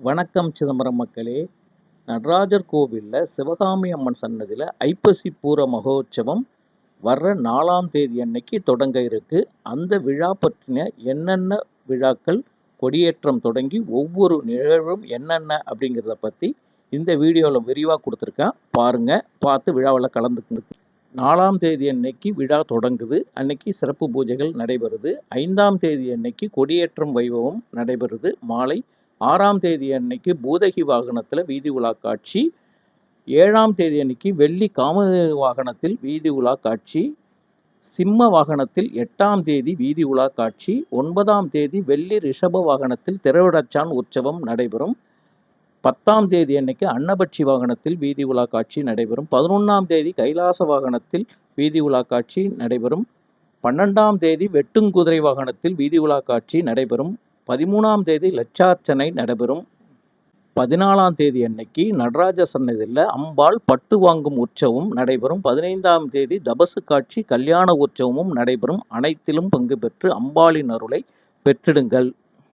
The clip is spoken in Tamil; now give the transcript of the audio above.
வணக்கம் சிதம்பரம் மக்களே. நடராஜர் கோவிலில் சிவகாமி அம்மன் சன்னதியில் ஐப்பசி பூர மகோற்சவம் வர்ற 4ஆம் தேதி அன்னைக்கு தொடங்க இருக்கு. அந்த விழா பற்றின என்னென்ன விழாக்கள், கொடியேற்றம் தொடங்கி ஒவ்வொரு நிகழ்வும் என்னென்ன அப்படிங்கிறத பற்றி இந்த வீடியோவில் விரிவாக கொடுத்துருக்கேன். பாருங்கள், பார்த்து விழாவில் கலந்துக்குங்க. 4ஆம் தேதி அன்னைக்கு விழா தொடங்குது. அன்னைக்கு சிறப்பு பூஜைகள் நடைபெறுது. 5ஆம் தேதி அன்னைக்கு கொடியேற்றம் வைபவம் நடைபெறுது. மாலை 6ஆம் தேதி அன்னைக்கு பூதகி வாகனத்தில் வீதி உலா காட்சி. 7ஆம் தேதி அன்னைக்கு வெள்ளி காம வாகனத்தில் வீதி உலா காட்சி. சிம்ம வாகனத்தில் 8ஆம் தேதி வீதி உலா காட்சி. 9ஆம் தேதி வெள்ளி ரிஷப வாகனத்தில் திரவிடச்சான் உற்சவம் நடைபெறும். 10ஆம் தேதி அன்னைக்கு அன்னபட்சி வாகனத்தில் வீதி உலா காட்சி நடைபெறும். 11ஆம் தேதி கைலாச வாகனத்தில் வீதி உலா காட்சி நடைபெறும். 12ஆம் தேதி வெட்டுங்குதிரை வாகனத்தில் வீதி உலா காட்சி நடைபெறும். 13ஆம் தேதி லட்சார்ச்சனை நடைபெறும். 14ஆம் தேதி அன்னைக்கு நடராஜ சன்னதியில் அம்பாள் பட்டு வாங்கும் உற்சவம் நடைபெறும். 15ஆம் தேதி தபசு காட்சி கல்யாண உற்சவமும் நடைபெறும். அனைத்திலும் பங்கு பெற்று அம்பாளின் அருளை பெற்றிடுங்கள்.